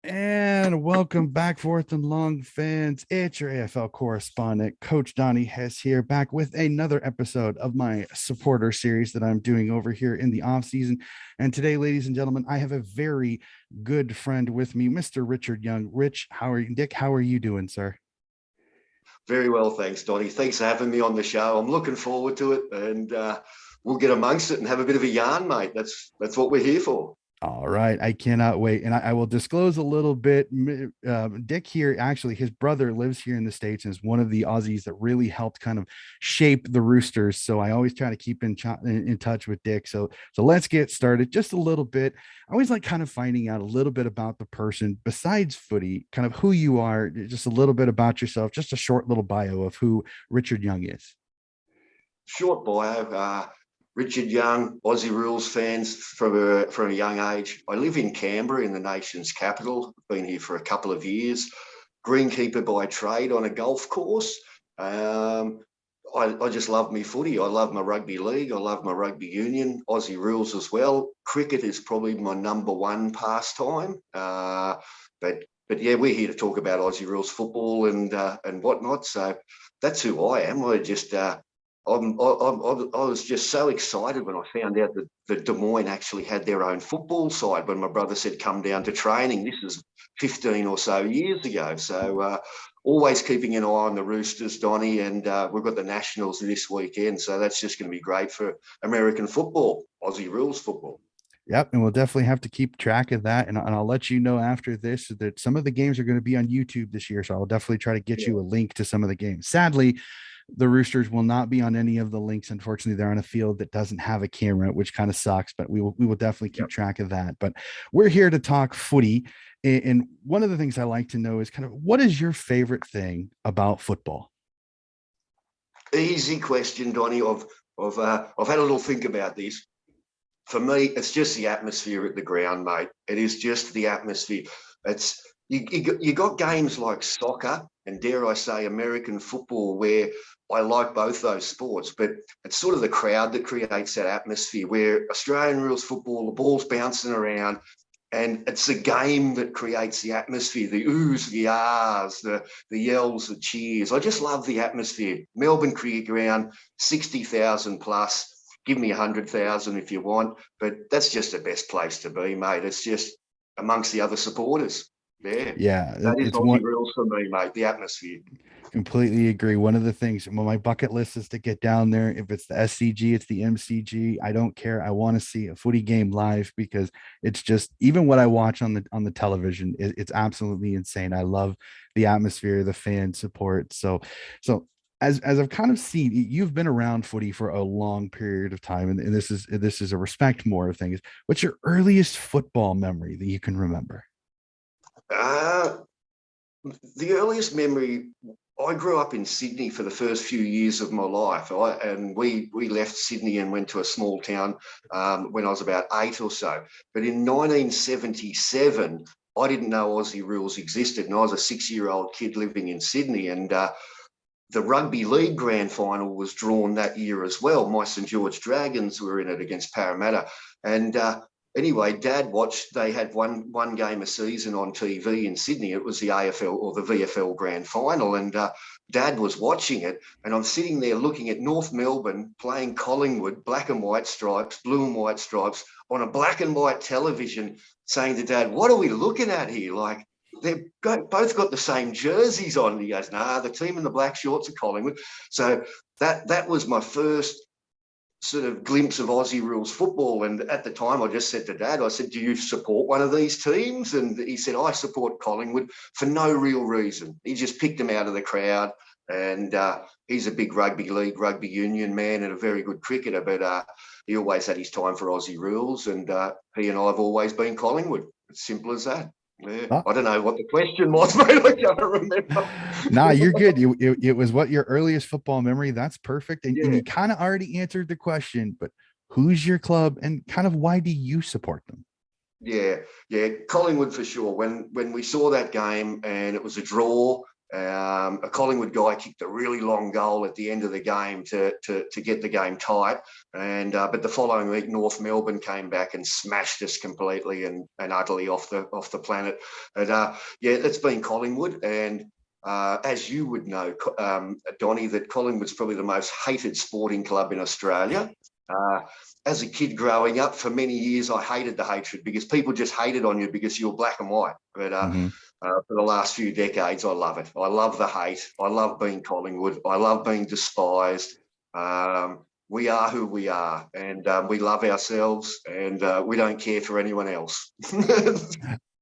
And welcome back, fourth and long fans. It's your AFL correspondent, Coach Donnie Hess here, back with another episode of my supporter series that I'm doing over here in the off season. And today, ladies and gentlemen, I have a very good friend with me, Mr. Richard Young. Rich, how are you? Dick, how are you doing, sir? Very well, thanks, Donnie. Thanks for having me on the show. I'm looking forward to it, and we'll get amongst it and have a bit of a yarn, mate. That's what we're here for. All right. I cannot wait. And I will disclose a little bit. Dick here, actually, his brother lives here in the States and is one of the Aussies that really helped kind of shape the Roosters. So I always try to keep in touch with Dick. So let's get started just a little bit. I always like kind of finding out a little bit about the person besides footy, kind of who you are, just a little bit about yourself, just a short little bio of who Richard Young is. Short bio. Richard Young, Aussie Rules fans from a young age. I live in Canberra, in the nation's capital. Been here for a couple of years. Greenkeeper by trade on a golf course. I just love me footy. I love my rugby league. I love my rugby union, Aussie Rules as well. Cricket is probably my number one pastime. But yeah, we're here to talk about Aussie Rules football and whatnot. So that's who I am. I was just so excited when I found out that Des Moines actually had their own football side when my brother said, come down to training. This is 15 or so years ago. So always keeping an eye on the Roosters, Donnie, and we've got the Nationals this weekend. So that's just going to be great for American football, Aussie Rules football. Yep, and we'll definitely have to keep track of that. And I'll let you know after this that some of the games are going to be on YouTube this year. So I'll definitely try to get you a link to some of the games. Sadly, the Roosters will not be on any of the links. Unfortunately, they're on a field that doesn't have a camera, which kind of sucks, but we will definitely keep track of that. But we're here to talk footy. And one of the things I like to know is kind of what is your favorite thing about football? Easy question, Donnie. I've had a little think about this. For me, it's just the atmosphere at the ground, mate. It is just the atmosphere. It's you got games like soccer and, dare I say, American football, where I like both those sports, but it's sort of the crowd that creates that atmosphere. Where Australian rules football, the ball's bouncing around, and it's the game that creates the atmosphere, the oohs, the ahs, the yells, the cheers. I just love the atmosphere. Melbourne Cricket Ground, 60,000 plus. Give me 100,000 if you want, but that's just the best place to be, mate. It's just amongst the other supporters. Yeah, Yeah, that is it's Aussie one. rules for me, mate. The atmosphere. Completely agree. One of the things on my bucket list is to get down there. If it's the SCG, it's the MCG. I don't care. I want to see a footy game live because it's just even what I watch on the television. It's absolutely insane. I love the atmosphere, the fan support. So as I've kind of seen, you've been around footy for a long period of time, and this is a respect more of things. What's your earliest football memory that you can remember? Uh, the earliest memory, I grew up in Sydney for the first few years of my life. And we left Sydney and went to a small town when I was about 8 or so. But in 1977, I didn't know Aussie rules existed. And I was a 6-year-old kid living in Sydney. And the rugby league grand final was drawn that year as well. My St George Dragons were in it against Parramatta. And anyway, Dad watched, they had one game a season on TV in Sydney. It was the AFL or the VFL grand final. And Dad was watching it. And I'm sitting there looking at North Melbourne playing Collingwood, black and white stripes, blue and white stripes, on a black and white television, saying to Dad, what are we looking at here? Like, both got the same jerseys on. And he goes, nah, the team in the black shorts are Collingwood. So that was my first sort of glimpse of Aussie rules football. And at the time, I just said to Dad, I said, do you support one of these teams? And he said, I support Collingwood for no real reason. He just picked them out of the crowd. And he's a big rugby league, rugby union man and a very good cricketer, but he always had his time for Aussie rules. And he and I have always been Collingwood. It's simple as that. Yeah. Oh, I don't know what the question was, mate. I can't remember. nah, you're good. It was what your earliest football memory. That's perfect. And Yeah, you kind of already answered the question, but who's your club and kind of why do you support them? yeah. Collingwood for sure. When we saw that game and it was a draw, A Collingwood guy kicked a really long goal at the end of the game to get the game tight. And but the following week, North Melbourne came back and smashed us completely and utterly off the planet. But yeah, it's been Collingwood. And as you would know, Donnie, that Collingwood's probably the most hated sporting club in Australia. As a kid growing up, for many years, I hated the hatred because people just hated on you because you were black and white. But for the last few decades, I love it. I love the hate. I love being Collingwood. I love being despised. We are who we are, and we love ourselves, and we don't care for anyone else.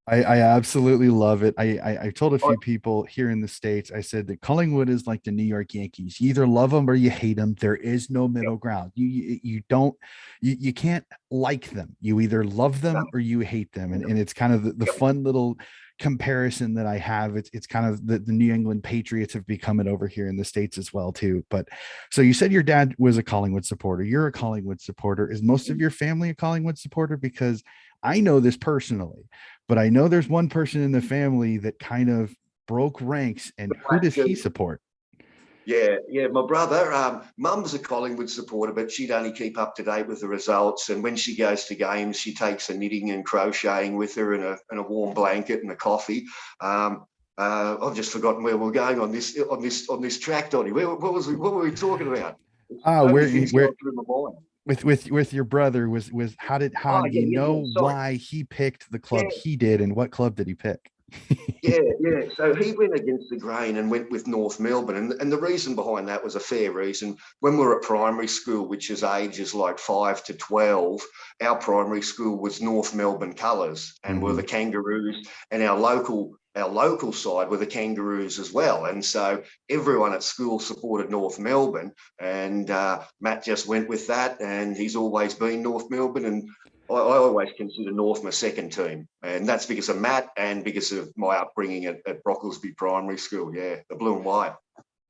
I absolutely love it. I told a few people here in the States, I said that Collingwood is like the New York Yankees. You either love them or you hate them. There is no middle ground. You don't, you can't like them. You either love them or you hate them. And it's kind of the fun little comparison that I have. It's kind of the New England Patriots have become it over here in the States as well too. But so you said your dad was a Collingwood supporter. You're a Collingwood supporter. Is most of your family a Collingwood supporter? Because I know this personally, but I know there's one person in the family that kind of broke ranks. And who does he support? Yeah, my brother, mum's a Collingwood supporter, but she'd only keep up to date with the results. And when she goes to games, she takes a knitting and crocheting with her and a warm blanket and a coffee. I've just forgotten where we're going on this track, Donnie. What were we talking about? With your brother was how do you know why he picked the club he did, and what club did he pick? Yeah. So he went against the grain and went with North Melbourne. And the reason behind that was a fair reason. When we were at primary school, which is ages like 5 to 12, our primary school was North Melbourne colours and were the Kangaroos, and our local side were the Kangaroos as well. And so everyone at school supported North Melbourne, and Matt just went with that, and he's always been North Melbourne. And I always consider North my second team, and that's because of Matt and because of my upbringing at Brocklesby Primary School. Yeah, the blue and white.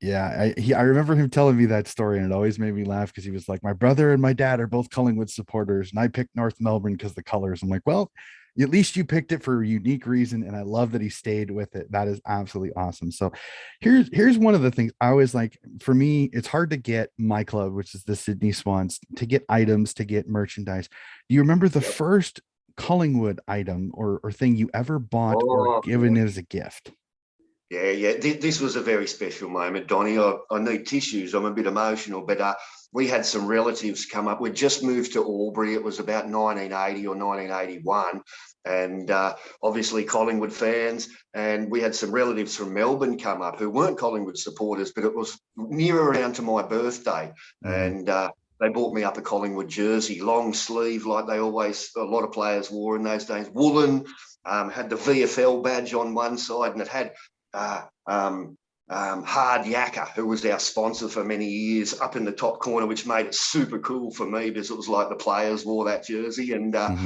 Yeah, I remember him telling me that story, and it always made me laugh because he was like, my brother and my dad are both Collingwood supporters, and I picked North Melbourne because the colors. I'm like, well, at least you picked it for a unique reason, and I love that he stayed with it. That is absolutely awesome. So here's one of the things I always like. For me, it's hard to get my club, which is the Sydney Swans, to get items, to get merchandise. Do you remember the first Collingwood item or thing you ever bought or given as a gift? Yeah. This was a very special moment, Donnie. I need tissues. I'm a bit emotional, but we had some relatives come up. We'd just moved to Albury. It was about 1980 or 1981. And obviously Collingwood fans. And we had some relatives from Melbourne come up who weren't Collingwood supporters, but it was near around to my birthday. And they bought me up a Collingwood jersey, long sleeve, like a lot of players wore in those days, woolen, had the VFL badge on one side, and it had Hard Yakka, who was our sponsor for many years, up in the top corner, which made it super cool for me because it was like the players wore that jersey. And I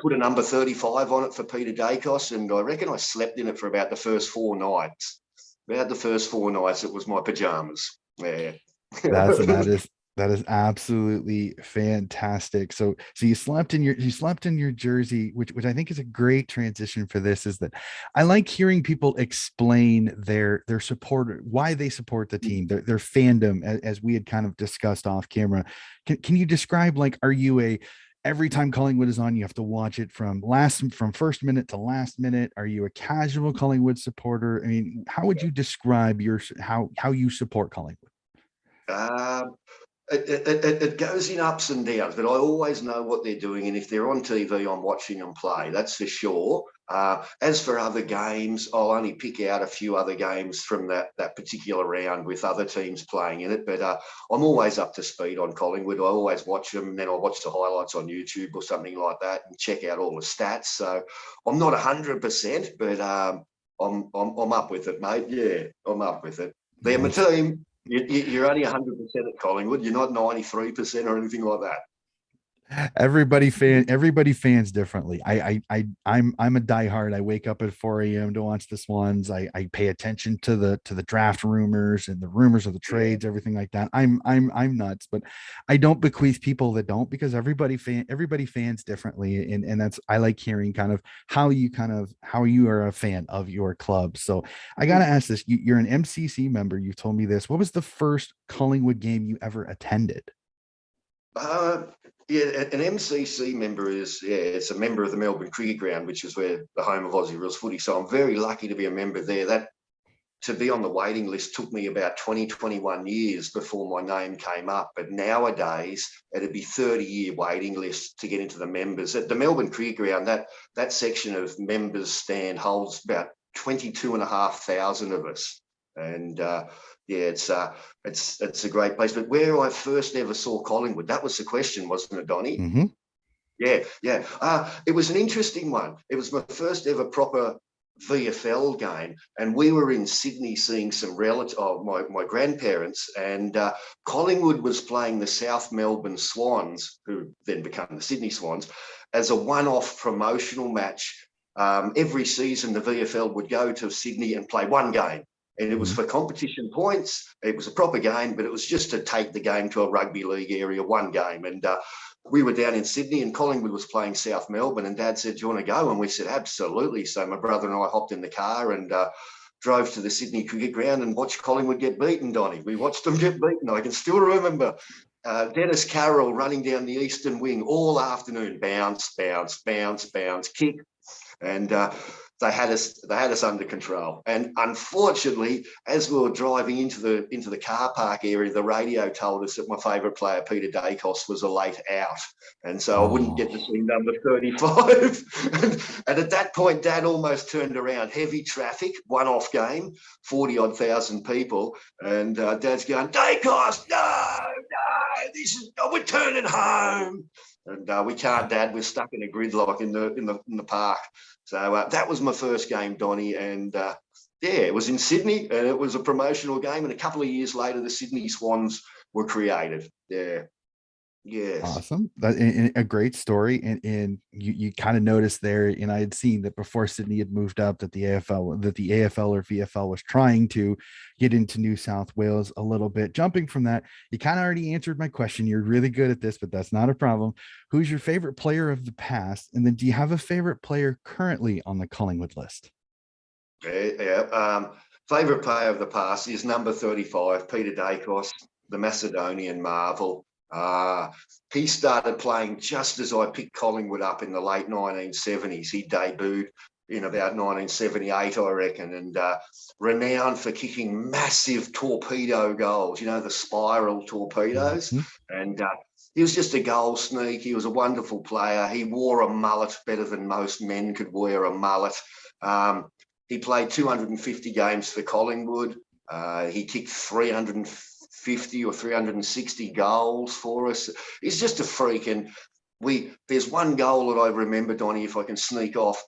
put a number 35 on it for Peter Dacos, and I reckon I slept in it for about the first 4 nights. About the first 4 nights, it was my pajamas. Yeah. That is absolutely fantastic. So you slept in your jersey, which I think is a great transition for this. Is that I like hearing people explain their support, why they support the team, their fandom, as we had kind of discussed off camera. Can you describe, like, are you every time Collingwood is on, you have to watch it from first minute to last minute? Are you a casual Collingwood supporter? I mean, how would you describe how you support Collingwood? It goes in ups and downs, but I always know what they're doing. And if they're on TV, I'm watching them play. That's for sure. As for other games, I'll only pick out a few other games from that particular round with other teams playing in it. But I'm always up to speed on Collingwood. I always watch them, and then I'll watch the highlights on YouTube or something like that and check out all the stats. So I'm not 100%, but I'm up with it, mate. Yeah, I'm up with it. They're my team. You're only 100% at Collingwood. You're not 93% or anything like that. everybody fans differently. I'm a diehard. I wake up at 4 a.m. to watch the Swans. I pay attention to the draft rumors and the rumors of the Yeah. trades, everything like that. I'm nuts, but I don't bequeath people that don't, because everybody fans differently. And that's, I like hearing kind of how you are a fan of your club. So I gotta ask this. You're an MCC member. You've told me this. What was the first Collingwood game you ever attended? Uh, yeah, an MCC member is, yeah, it's a member of the Melbourne Cricket Ground, which is where the home of Aussie Rules footy. So I'm very lucky to be a member there. That to be on the waiting list took me about 20, 21 years before my name came up. But nowadays, it'd be 30-year waiting list to get into the members. At the Melbourne Cricket Ground, that section of members stand holds about 22,500 of us. And yeah, it's a great place. But where I first ever saw Collingwood, that was the question, wasn't it, Donnie? Mm-hmm. Yeah, yeah. It was an interesting one. It was my first ever proper VFL game, and we were in Sydney seeing some relatives, my grandparents, and Collingwood was playing the South Melbourne Swans, who then become the Sydney Swans, as a one-off promotional match. Every season, the VFL would go to Sydney and play one game. And it was for competition points. It was a proper game, but it was just to take the game to a rugby league area, one game. And we were down in Sydney and Collingwood was playing South Melbourne, and Dad said, do you want to go? And we said, absolutely. So my brother and I hopped in the car and drove to the Sydney Cricket Ground and watched Collingwood get beaten, Donnie. We watched them get beaten. I can still remember Dennis Carroll running down the eastern wing all afternoon, bounce, bounce, bounce, bounce, kick. And they had us under control. And unfortunately, as we were driving into the car park area, the radio told us that my favourite player, Peter Dacos, was a late out, and so I wouldn't get to see number 35. And at that point, Dad almost turned around. Heavy traffic, one-off game, 40-odd thousand people, and Dad's going, Dacos, no, we're turning home. And we can't, Dad. We're stuck in a gridlock in the park. So that was my first game, Donnie, and yeah, it was in Sydney, and it was a promotional game. And a couple of years later, the Sydney Swans were created. Yeah, yes. Awesome. And a great story. And you kind of noticed there, and I had seen that before Sydney had moved up, that the AFL or VFL was trying to get into New South Wales a little bit. Jumping from that, you kind of already answered my question. You're really good at this, but that's not a problem. Who's your favorite player of the past? And then do you have a favorite player currently on the Collingwood list? Yeah. Favorite player of the past is number 35, Peter Dacos, the Macedonian marvel. He started playing just as I picked Collingwood up in the late 1970s. He debuted in about 1978, I reckon, and renowned for kicking massive torpedo goals, the spiral torpedoes. Mm-hmm. And he was just a goal sneak. He was a wonderful player. He wore a mullet better than most men could wear a mullet. He played 250 games for Collingwood. He kicked 350 or 360 goals for us. He's just a freak. And there's one goal that I remember, Donnie, if I can sneak off.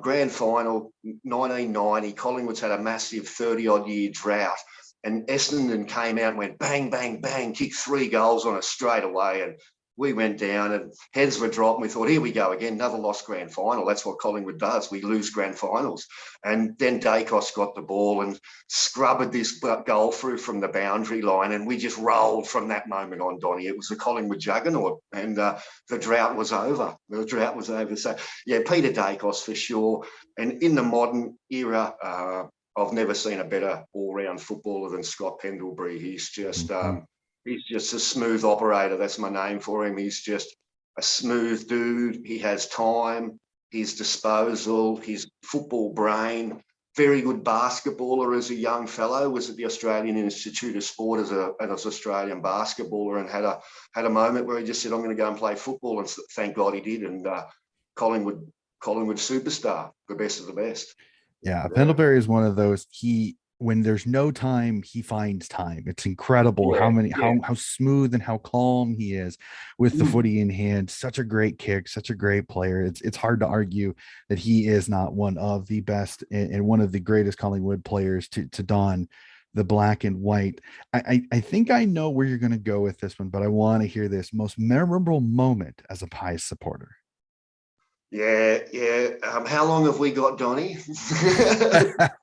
Grand final, 1990, Collingwood's had a massive 30-odd year drought. And Essendon came out and went bang, bang, bang, kicked 3 goals on us straight away. And we went down and heads were dropped. And we thought, here we go again, another lost grand final. That's what Collingwood does. We lose grand finals. And then Dacos got the ball and scrubbed this goal through from the boundary line. And we just rolled from that moment on, Donnie. It was a Collingwood juggernaut. And the drought was over. The drought was over. So, yeah, Peter Dacos for sure. And in the modern era, I've never seen a better all-round footballer than Scott Pendlebury. He's just... He's just a smooth operator. That's my name for him. He's just a smooth dude. He has time, his disposal, his football brain. Very good basketballer as a young fellow. Was at the Australian Institute of Sport as an Australian basketballer, and had a moment where he just said, "I'm going to go and play football." And thank God he did. And Collingwood superstar, the best of the best. Yeah, Pendlebury is one of those. When there's no time, he finds time. It's incredible how smooth and how calm he is with the footy in hand. Such a great kick, such a great player. It's hard to argue that he is not one of the best and one of the greatest Collingwood players to don the black and white. I think I know where you're going to go with this one, but I want to hear this most memorable moment as a Pies supporter. Yeah, yeah. How long have we got, Donnie?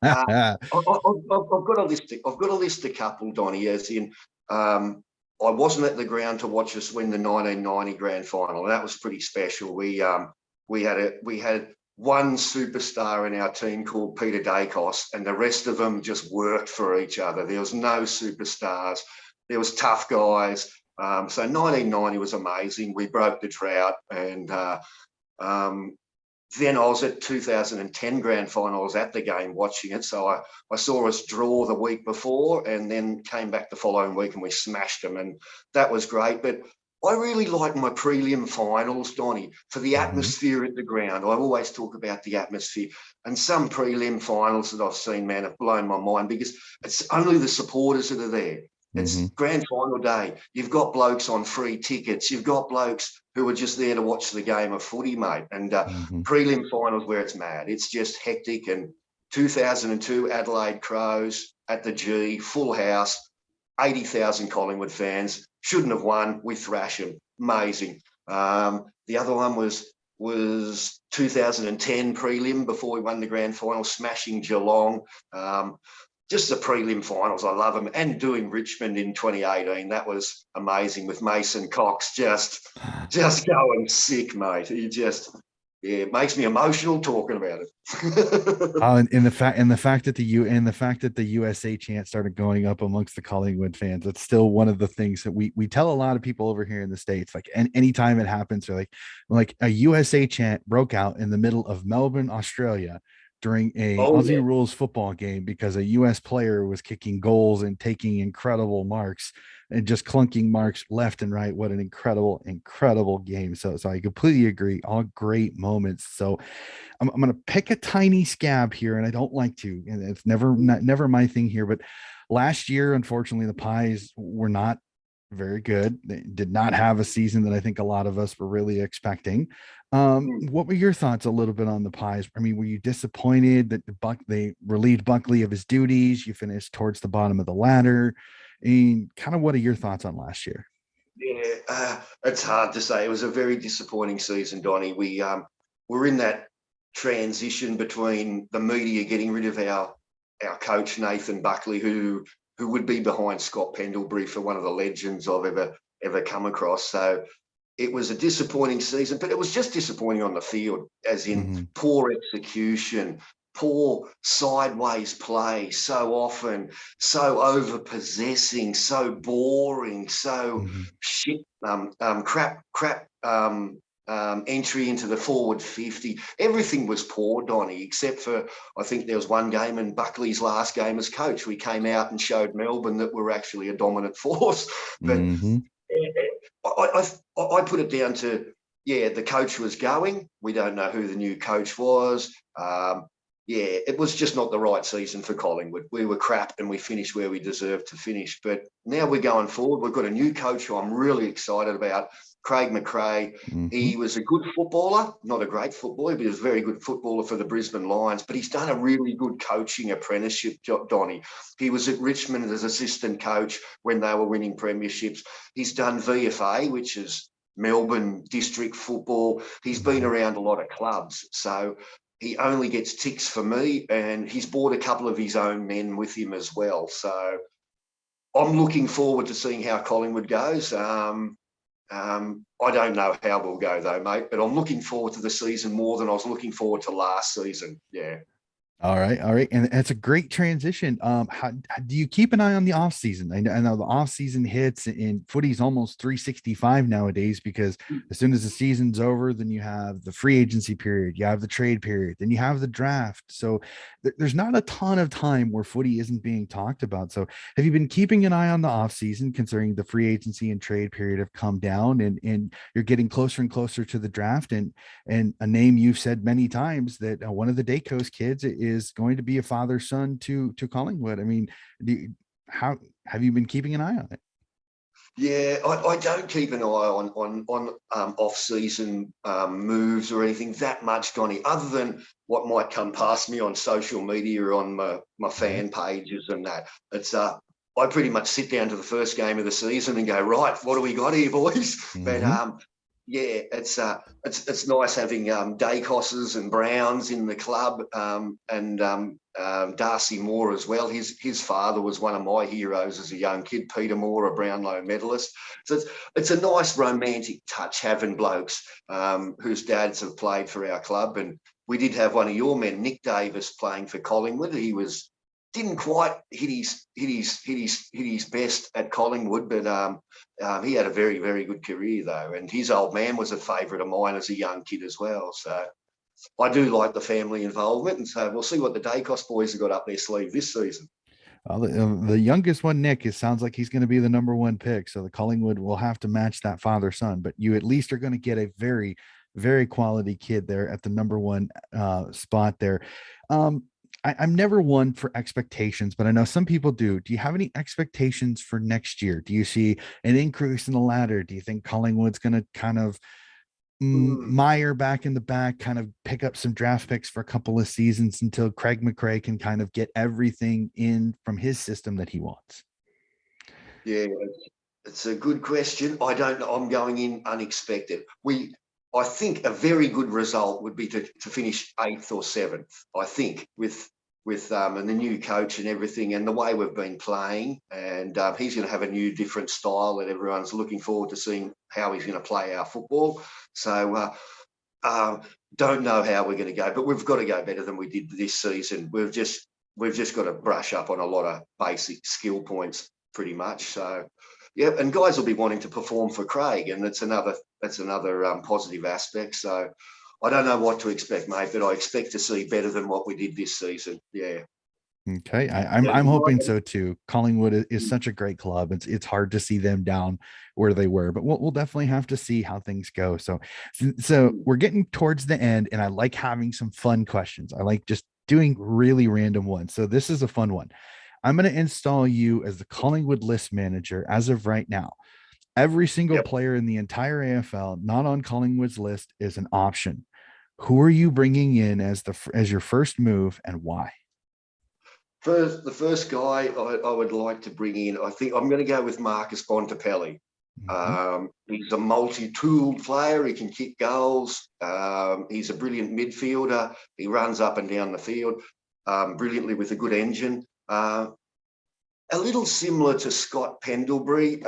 I've got a list. I've got a list a couple, Donnie. As in, I wasn't at the ground to watch us win the 1990 grand final, and that was pretty special. We had one superstar in our team called Peter Dacos, and the rest of them just worked for each other. There was no superstars. There was tough guys. So 1990 was amazing. We broke the drought, and um, then I was at 2010 grand final. I was at the game watching it. So I saw us draw the week before and then came back the following week and we smashed them. And that was great. But I really like my prelim finals, Donnie, for the Mhm, atmosphere at the ground. I always talk about the atmosphere. And some prelim finals that I've seen, man, have blown my mind because it's only the supporters that are there. mhm, It's grand final day. You've got blokes on free tickets. You've got blokes who are just there to watch the game of footy, mate. And mhm, prelim finals where it's mad. It's just hectic. And 2002 Adelaide Crows at the G, full house, 80,000 Collingwood fans. Shouldn't have won. We thrash them. Amazing. The other one was 2010 prelim before we won the grand final, smashing Geelong. Just the prelim finals, I love them. And doing Richmond in 2018, that was amazing with Mason Cox just going sick, mate. He just, yeah, it makes me emotional talking about it. and the fact that the USA chant started going up amongst the Collingwood fans, that's still one of the things that we tell a lot of people over here in the States. Like, and anytime it happens, they're like a USA chant broke out in the middle of Melbourne, Australia, during a Oh, Aussie yeah. rules football game because a US player was kicking goals and taking incredible marks and just clunking marks left and right. What an incredible game. So I completely agree. All great moments. So I'm going to pick a tiny scab here, and I don't like to, and it's never my thing here. But last year, unfortunately, the Pies were not very good. They did not have a season that I think a lot of us were really expecting. What were your thoughts a little bit on the Pies? I mean, were you disappointed that they relieved Buckley of his duties? You finished towards the bottom of the ladder. And kind of what are your thoughts on last year? Yeah, it's hard to say. It was a very disappointing season, Donnie. We were in that transition between the media getting rid of our coach Nathan Buckley, who would be behind Scott Pendlebury for one of the legends I've ever come across. So it was a disappointing season, but it was just disappointing on the field, as in Mm-hmm, poor execution, poor sideways play so often, so over possessing, so boring, so mm-hmm, shit, crap entry into the forward 50. Everything was poor, Donny, except for I think there was one game in Buckley's last game as coach. We came out and showed Melbourne that we're actually a dominant force. But mm-hmm, I put it down to, yeah, the coach was going. We don't know who the new coach was. Yeah, it was just not the right season for Collingwood. We were crap and we finished where we deserved to finish. But now we're going forward. We've got a new coach who I'm really excited about, Craig McRae. mm-hmm. He was a good footballer, not a great footballer, but he was a very good footballer for the Brisbane Lions. But he's done a really good coaching apprenticeship, Donny. He was at Richmond as assistant coach when they were winning premierships. He's done VFA, which is Melbourne district football. He's been Mm-hmm. around a lot of clubs. So he only gets ticks for me, and he's brought a couple of his own men with him as well. So I'm looking forward to seeing how Collingwood goes. I don't know how we'll go though, mate, but I'm looking forward to the season more than I was looking forward to last season. Yeah. All right, and that's a great transition. How do you keep an eye on the off season? I know the off season hits, and footy's almost 365 nowadays because as soon as the season's over, then you have the free agency period, you have the trade period, then you have the draft. So there's not a ton of time where footy isn't being talked about. So have you been keeping an eye on the off season, considering the free agency and trade period have come down, and you're getting closer and closer to the draft, and a name you've said many times that one of the Dacos kids is going to be a father son to Collingwood. I mean, how have you been keeping an eye on it? Yeah, I don't keep an eye on off-season moves or anything that much, Donnie, other than what might come past me on social media or on my Mhm. fan pages and that. It's I pretty much sit down to the first game of the season and go, right, what do we got here, boys? But Mhm. yeah, it's nice having Dacosses and Browns in the club, and Darcy Moore as well. His father was one of my heroes as a young kid, Peter Moore, a Brownlow medalist. So it's a nice romantic touch having blokes whose dads have played for our club. And we did have one of your men, Nick Davis, playing for Collingwood. He didn't quite hit his best at Collingwood, but he had a very, very good career though. And his old man was a favourite of mine as a young kid as well. So I do like the family involvement. And so we'll see what the Dacos boys have got up their sleeve this season. Well, the youngest one, Nick, it sounds like he's going to be the number one pick. So the Collingwood will have to match that father son, but you at least are going to get a very, very quality kid there at the number one spot there. I'm never one for expectations, but I know some people do. Do you have any expectations for next year? Do you see an increase in the ladder? Do you think Collingwood's going to kind of Hmm. Meyer back in the back, kind of pick up some draft picks for a couple of seasons until Craig McRae can kind of get everything in from his system that he wants? Yeah, it's a good question. I don't know. I'm going in unexpected. I think a very good result would be to finish 8th or 7th. I think with and the new coach and everything and the way we've been playing, and he's going to have a new, different style that everyone's looking forward to seeing how he's going to play our football. So um, don't know how we're going to go, but we've got to go better than we did this season. We've just got to brush up on a lot of basic skill points, pretty much. So, yeah, and guys will be wanting to perform for Craig, and that's another positive aspect. So, I don't know what to expect, mate, but I expect to see better than what we did this season. Yeah. Okay, I'm hoping so too. Collingwood is such a great club. It's hard to see them down where they were, but we'll definitely have to see how things go. So we're getting towards the end, and I like having some fun questions. I like just doing really random ones. So this is a fun one. I'm going to install you as the Collingwood list manager as of right now. Every single Yep. player in the entire AFL not on Collingwood's list is an option. Who are you bringing in as your first move, and why? The first guy I would like to bring in, I think I'm going to go with Marcus Bontempelli. Mhm. He's a multi-tooled player. He can kick goals. He's a brilliant midfielder. He runs up and down the field brilliantly with a good engine. A little similar to Scott Pendlebury.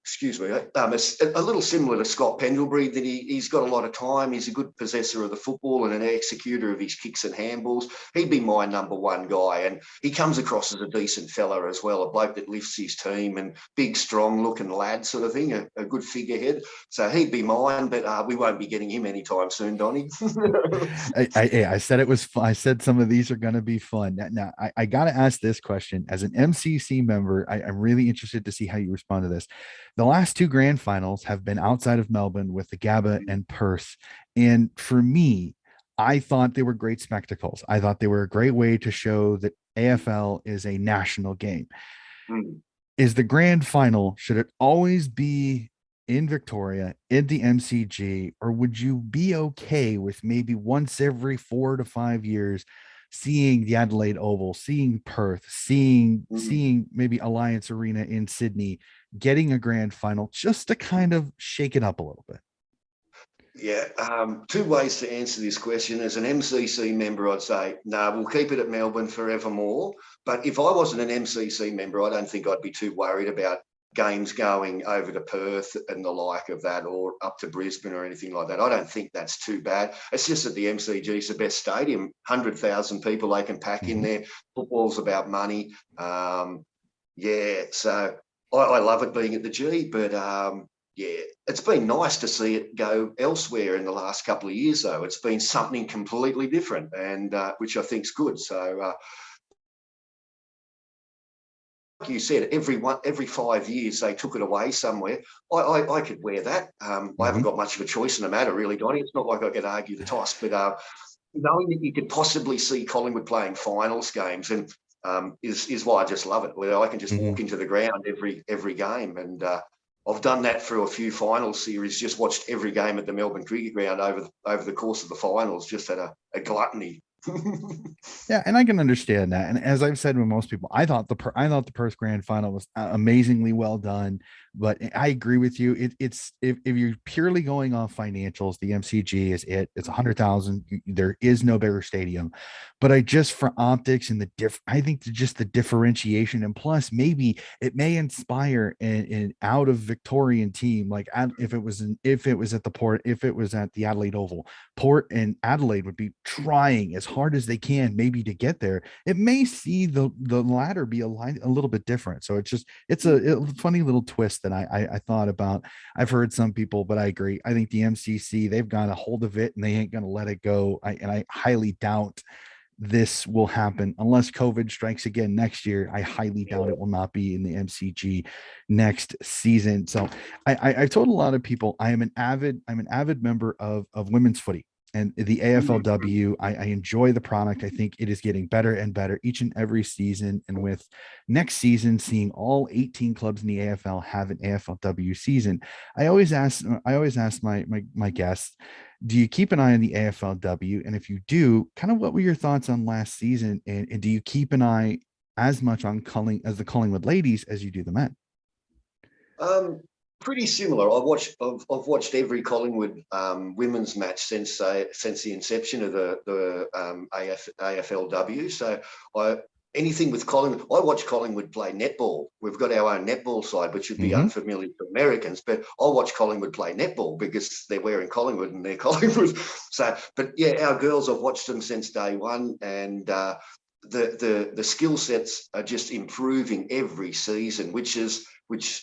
Excuse me, a little similar to Scott Pendlebury, that he's got a lot of time. He's a good possessor of the football and an executor of his kicks and handballs. He'd be my number one guy. And he comes across as a decent fella as well, a bloke that lifts his team and big, strong looking lad sort of thing, a good figurehead. So he'd be mine, but we won't be getting him anytime soon, Donnie. I said it was fun. I said some of these are going to be fun. Now I got to ask this question as an MCC member. I'm really interested to see how you respond to this. The last two grand finals have been outside of Melbourne with the Gabba and Perth. And for me, I thought they were great spectacles. I thought they were a great way to show that AFL is a national game. Is the grand final, should it always be in Victoria, in the MCG, or would you be okay with maybe once every 4 to 5 years seeing the Adelaide Oval, seeing Perth, seeing maybe Alliance Arena in Sydney, getting a grand final just to kind of shake it up a little bit? Yeah, two ways to answer this question. As an MCC member, I'd say, no, we'll keep it at Melbourne forevermore. But if I wasn't an MCC member, I don't think I'd be too worried about games going over to Perth and the like of that, or up to Brisbane or anything like that. I don't think that's too bad. It's just that the MCG is the best stadium, 100,000 people they can pack in Mhm. there. Football's about money. Yeah, so I love it being at the G, but yeah, it's been nice to see it go elsewhere in the last couple of years, though. It's been something completely different, and which I think is good. So, like you said, every 5 years they took it away somewhere. I could wear that. I haven't Mhm. got much of a choice in the matter, really, Donnie. It's not like I could argue the toss, but knowing that you could possibly see Collingwood playing finals games, and is why I just love it. Where I can just Mhm. walk into the ground every game, and I've done that through a few final series. Just watched every game at the Melbourne Cricket Ground over the course of the finals. Just had a gluttony. Yeah, and I can understand that. And as I've said with most people, I thought the Perth Grand Final was amazingly well done. But I agree with you. It's if you're purely going off financials, the MCG is it. It's 100,000. There is no bigger stadium. But I just for optics and I think just the differentiation, and plus maybe it may inspire an out of Victorian team like if it was at the Port, if it was at the Adelaide Oval. Port and Adelaide would be trying as hard as they can, maybe to get there. It may see the latter be a little bit different. So it's a funny little twist that I thought about. I've heard some people, but I agree. I think the MCC they've got a hold of it and they ain't going to let it go. I highly doubt this will happen unless COVID strikes again next year. I highly doubt it will not be in the MCG next season. So I've told a lot of people I'm an avid member of women's footy and the AFLW. I enjoy the product. I think it is getting better and better each and every season. And with next season, seeing all 18 clubs in the AFL have an AFLW season, I always ask my guests, do you keep an eye on the AFLW? And if you do, kind of what were your thoughts on last season? And do you keep an eye as much on the Collingwood ladies as you do the men? Um, Pretty similar. I've watched every Collingwood women's match since the inception of the AFLW. So anything with Collingwood, I watch Collingwood play netball. We've got our own netball side, which would be Mm-hmm. unfamiliar to Americans, but I watch Collingwood play netball because they're wearing Collingwood and they're Collingwood. So, but yeah, our girls, I've watched them since day one, and the skill sets are just improving every season, which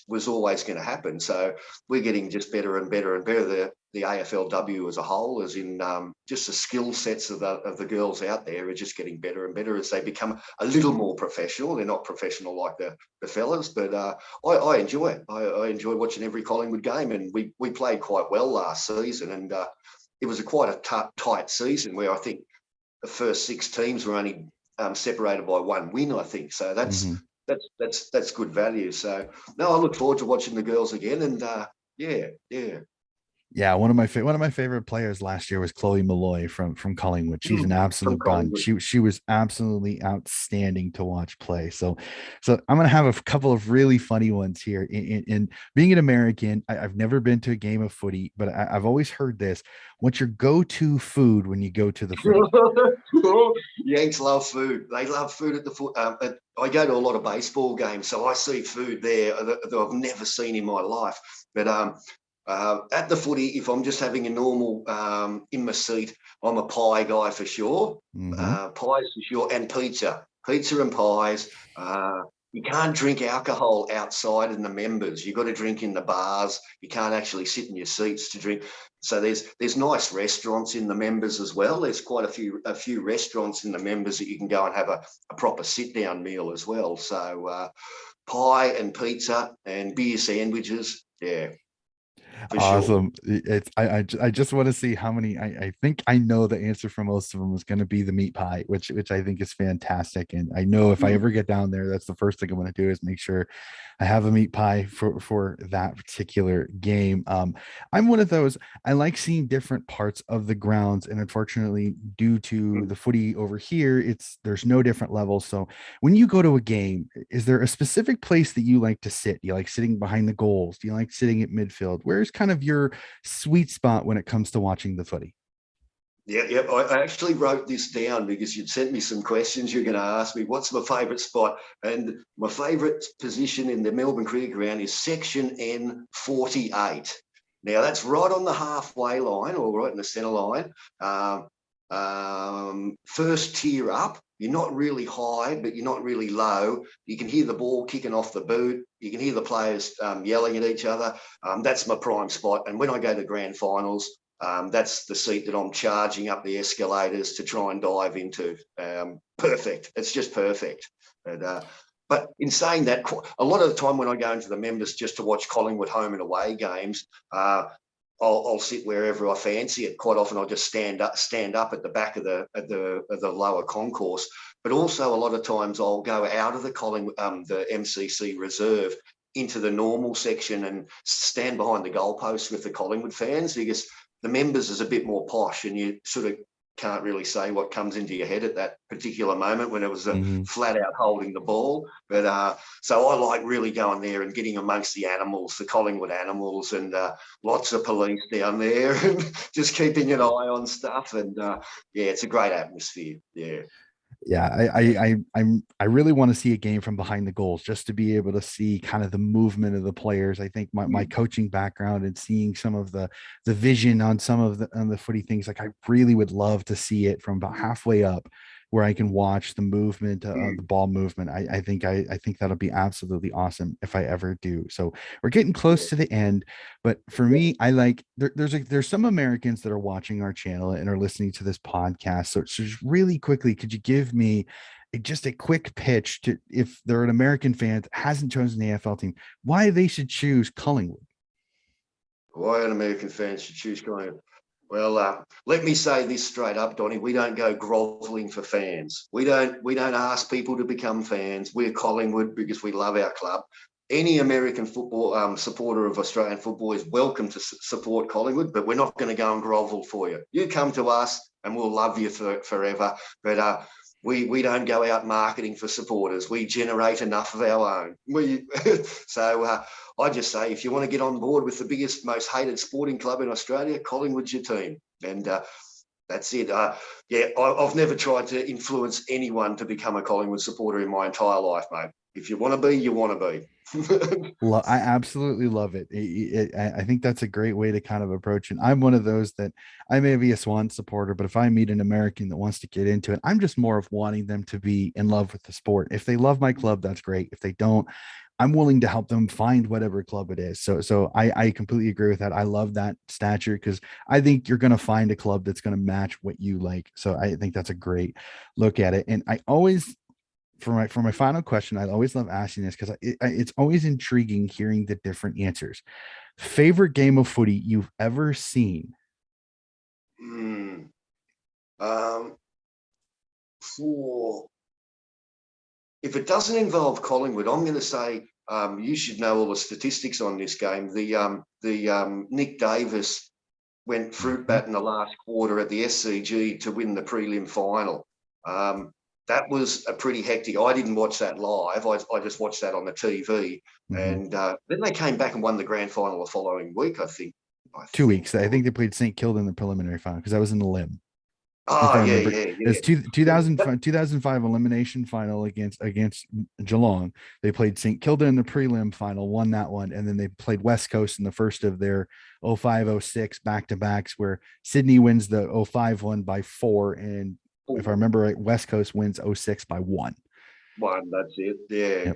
was always going to happen. So we're getting just better and better and better. The AFLW as a whole, as in just the skill sets of the girls out there, are just getting better and better as they become a little more professional. They're not professional like the fellas, but I enjoy it. I enjoy watching every Collingwood game, and we played quite well last season, and it was quite a tight season where I think the first six teams were only separated by one win, I think. So Mm-hmm. that's good value. So no, I look forward to watching the girls again, and yeah. Yeah, one of my favorite players last year was Chloe Malloy from Collingwood. She's an From absolute gun. Collingwood. She was absolutely outstanding to watch play. So I'm gonna have a couple of really funny ones here. In being an American, I've never been to a game of footy, but I've always heard this. What's your go-to food when you go to the footy? Yanks love food. They love food at the foot. I go to a lot of baseball games, so I see food there that I've never seen in my life. But at the footy, if I'm just having a normal in my seat, I'm a pie guy for sure. Mm-hmm. Pies for sure, and pizza and pies. You can't drink alcohol outside in the members. You've got to drink in the bars. You can't actually sit in your seats to drink. So there's nice restaurants in the members as well. There's quite a few restaurants in the members that you can go and have a proper sit down meal as well. So pie and pizza and beer sandwiches. Yeah, for sure. Awesome. I just want to see how many. I think I know the answer for most of them is going to be the meat pie, which I think is fantastic. And I know if I ever get down there, that's the first thing I'm going to do is make sure I have a meat pie for that particular game. I'm one of those. I like seeing different parts of the grounds, and unfortunately, due to the footy over here, there's no different levels. So when you go to a game, is there a specific place that you like to sit? Do you like sitting behind the goals? Do you like sitting at midfield? Where's kind of your sweet spot when it comes to watching the footy? Yeah. I actually wrote this down because you'd sent me some questions you're going to ask me. What's my favourite spot? And my favourite position in the Melbourne Cricket Ground is section N48. Now, that's right on the halfway line or right in the centre line. First tier up. You're not really high, but you're not really low. You can hear the ball kicking off the boot. You can hear the players yelling at each other. That's my prime spot. And when I go to grand finals, that's the seat that I'm charging up the escalators to try and dive into. Perfect. It's just perfect. But in saying that, a lot of the time when I go into the members just to watch Collingwood home and away games, I'll sit wherever I fancy it. Quite often, I'll just stand up at the back of the lower concourse. but also a lot of times I'll go out of the the MCC reserve into the normal section and stand behind the goalposts with the Collingwood fans, because the members is a bit more posh and you sort of can't really say what comes into your head at that particular moment when it was a flat out holding the ball. But so I like really going there and getting amongst the animals, the Collingwood animals, and lots of police down there and just keeping an eye on stuff. And yeah, it's a great atmosphere. Yeah. Yeah, I really want to see a game from behind the goals, just to be able to see kind of the movement of the players. I think my coaching background and seeing some of the vision on some of the footy things, like I really would love to see it from about halfway up, where I can watch the movement, the ball movement. I think that'll be absolutely awesome if I ever do. So we're getting close to the end, but for me, I like there's some Americans that are watching our channel and are listening to this podcast. So just really quickly, could you give me just a quick pitch to, if they're an American fan that hasn't chosen the AFL team, why they should choose Collingwood? Why an American fan should choose Collingwood? Well, let me say this straight up, Donnie. We don't go grovelling for fans. We don't ask people to become fans. We're Collingwood because we love our club. Any American football supporter of Australian football is welcome to support Collingwood, but we're not going to go and grovel for you. You come to us and we'll love you forever. But we don't go out marketing for supporters. We generate enough of our own. So I just say, if you want to get on board with the biggest, most hated sporting club in Australia, Collingwood's your team. And that's it. Yeah, I've never tried to influence anyone to become a Collingwood supporter in my entire life, mate. If you want to be, you want to be. I absolutely love it. I think that's a great way to kind of approach it. I'm one of those that I may be a Swan supporter, but if I meet an American that wants to get into it, I'm just more of wanting them to be in love with the sport. If they love my club, that's great. If they don't, I'm willing to help them find whatever club it is. So I completely agree with that. I love that stature, because I think you're going to find a club that's going to match what you like. So I think that's a great look at it. And I always, for my final question, I always love asking this, because it's always intriguing hearing the different answers. Favorite game of footy you've ever seen? For if it doesn't involve Collingwood, I'm going to say you should know all the statistics on this game. The Nick Davis went fruit bat in the last quarter at the SCG to win the prelim final. That was a pretty hectic. I didn't watch that live. I just watched that on the TV. And then they came back and won the grand final the following week, I think. 2 weeks. I think they played St. Kilda in the preliminary final, because I was in the limb. Oh, yeah. It's 2005 elimination final against Geelong. They played St. Kilda in the prelim final, won that one, and then they played West Coast in the first of their 05-06 back-to-backs, where Sydney wins the 05 one by 4, and if I remember right, West Coast wins 06 by 1. That's it.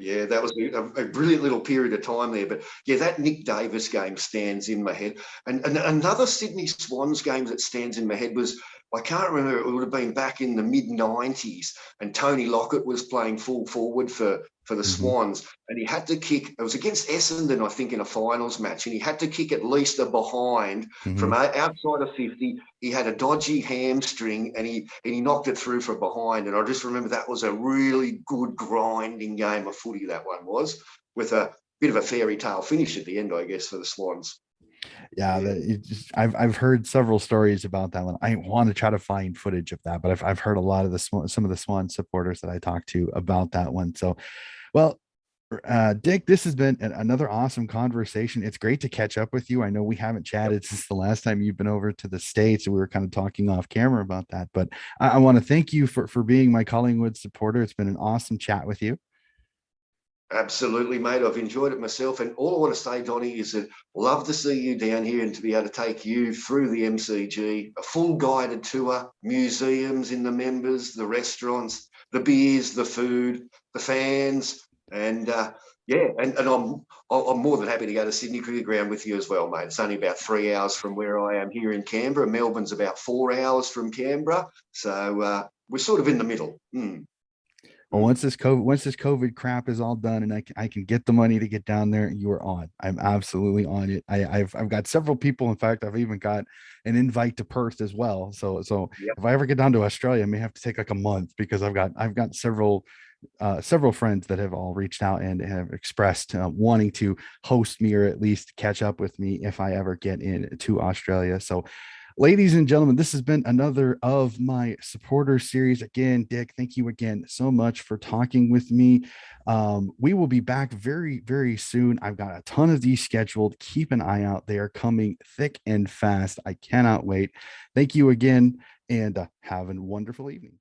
Yeah. That was a brilliant little period of time there. But yeah, that Nick Davis game stands in my head. And another Sydney Swans game that stands in my head was, I can't remember, it would have been back in the mid-90s, and Tony Lockett was playing full forward for the Swans, and he had to kick, it was against Essendon, I think, in a finals match, and he had to kick at least a behind from outside of 50. He had a dodgy hamstring, and he knocked it through for behind. And I just remember that was a really good grinding game of footy, that one was, with a bit of a fairy tale finish at the end, I guess, for the Swans. I've heard several stories about that one. I want to try to find footage of that, but I've heard a lot of some of the Swan supporters that I talked to about that one. So, well, Dick, this has been another awesome conversation. It's great to catch up with you. I know we haven't chatted since the last time you've been over to the States. We were kind of talking off camera about that, but I want to thank you for being my Collingwood supporter. It's been an awesome chat with you. Absolutely, mate. I've enjoyed it myself. And all I want to say, Donnie, is that love to see you down here and to be able to take you through the MCG, a full guided tour, museums in the members, the restaurants, the beers, the food, the fans. And and I'm more than happy to go to Sydney Cricket Ground with you as well, mate. It's only about 3 hours from where I am here in Canberra. Melbourne's about 4 hours from Canberra. So we're sort of in the middle. Well, once this COVID crap is all done and I can get the money to get down there, you are on. I'm absolutely on it. I've got several people. In fact, I've even got an invite to Perth as well. So Yep. if I ever get down to Australia, I may have to take like a month because I've got several friends that have all reached out and have expressed wanting to host me or at least catch up with me if I ever get into Australia. So ladies and gentlemen, this has been another of my supporter series. Again, Dick, thank you again so much for talking with me. We will be back very, very soon. I've got a ton of these scheduled. Keep an eye out. They are coming thick and fast. I cannot wait. Thank you again, and have a wonderful evening.